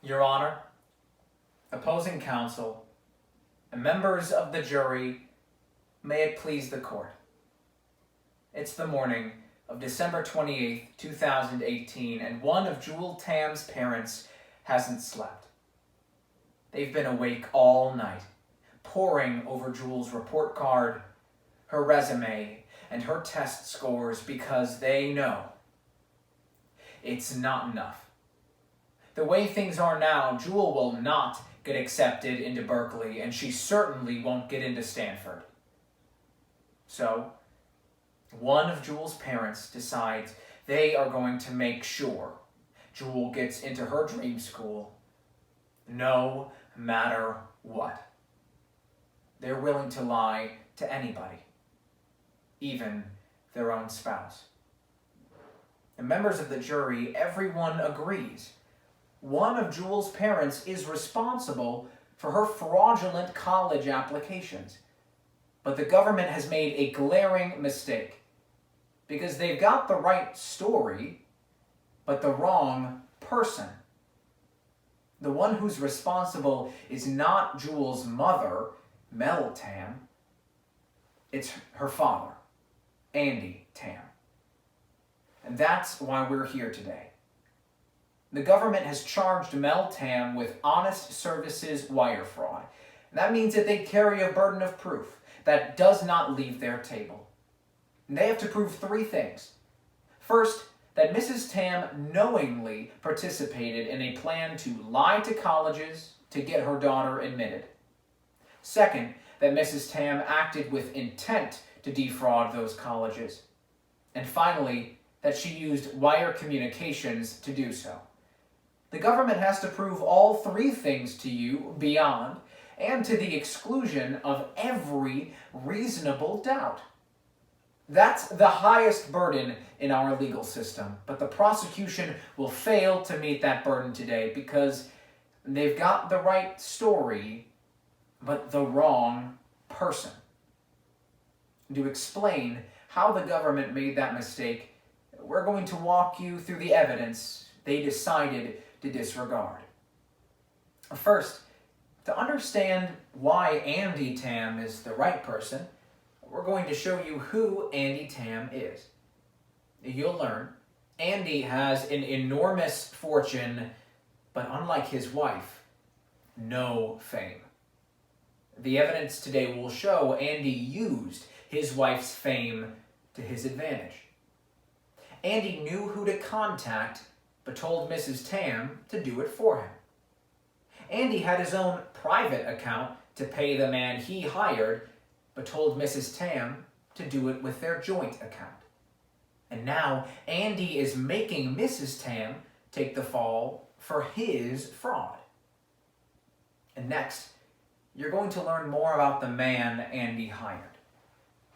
Your Honor, opposing counsel, and members of the jury, may it please the court. It's the morning of December 28th, 2018, and one of Jewel Tam's parents hasn't slept. They've been awake all night, poring over Jewel's report card, her resume, and her test scores because they know it's not enough. The way things are now, Jewel will not get accepted into Berkeley, and she certainly won't get into Stanford. So, one of Jewel's parents decides they are going to make sure Jewel gets into her dream school, no matter what. They're willing to lie to anybody, even their own spouse. The members of the jury, everyone agrees. One of Jewel's parents is responsible for her fraudulent college applications. But the government has made a glaring mistake because they've got the right story, but the wrong person. The one who's responsible is not Jewel's mother, Mel Tam. It's her father, Andy Tam. And that's why we're here today. The government has charged Mel Tam with honest services wire fraud. And that means that they carry a burden of proof that does not leave their table. And they have to prove three things. First, that Mrs. Tam knowingly participated in a plan to lie to colleges to get her daughter admitted. Second, that Mrs. Tam acted with intent to defraud those colleges. And finally, that she used wire communications to do so. The government has to prove all three things to you beyond and to the exclusion of every reasonable doubt. That's the highest burden in our legal system, but the prosecution will fail to meet that burden today because they've got the right story, but the wrong person. To explain how the government made that mistake, we're going to walk you through the evidence they decided to disregard. First, to understand why Andy Tam is the right person, we're going to show you who Andy Tam is. You'll learn Andy has an enormous fortune, but unlike his wife, no fame. The evidence today will show Andy used his wife's fame to his advantage. Andy knew who to contact, but told Mrs. Tam to do it for him. Andy had his own private account to pay the man he hired, but told Mrs. Tam to do it with their joint account. And now Andy is making Mrs. Tam take the fall for his fraud. And next, you're going to learn more about the man Andy hired.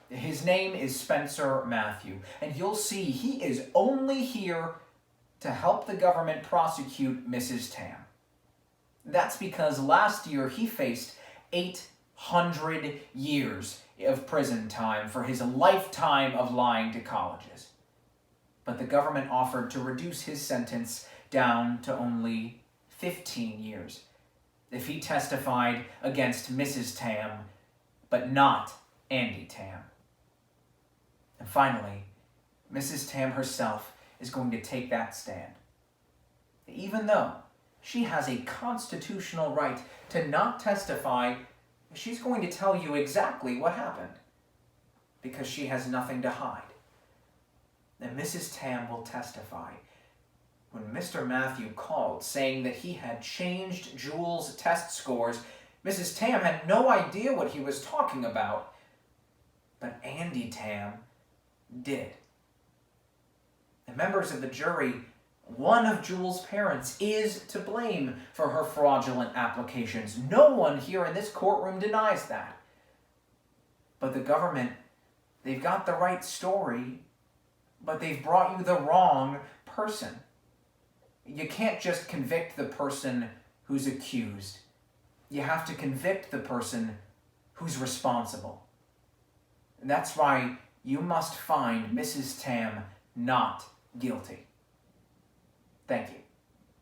His name is Spencer Matthew, and you'll see he is only here to help the government prosecute Mrs. Tam. That's because last year he faced 800 years of prison time for his lifetime of lying to colleges. But the government offered to reduce his sentence down to only 15 years if he testified against Mrs. Tam, but not Andy Tam. And finally, Mrs. Tam herself is going to take that stand. Even though she has a constitutional right to not testify, she's going to tell you exactly what happened, because she has nothing to hide. And Mrs. Tam will testify. When Mr. Matthew called saying that he had changed Jewel's test scores, Mrs. Tam had no idea what he was talking about, but Andy Tam did. The members of the jury, one of Jewel's parents is to blame for her fraudulent applications. No one here in this courtroom denies that. But the government, they've got the right story, but they've brought you the wrong person. You can't just convict the person who's accused. You have to convict the person who's responsible. And that's why you must find Mrs. Tam not guilty. Thank you.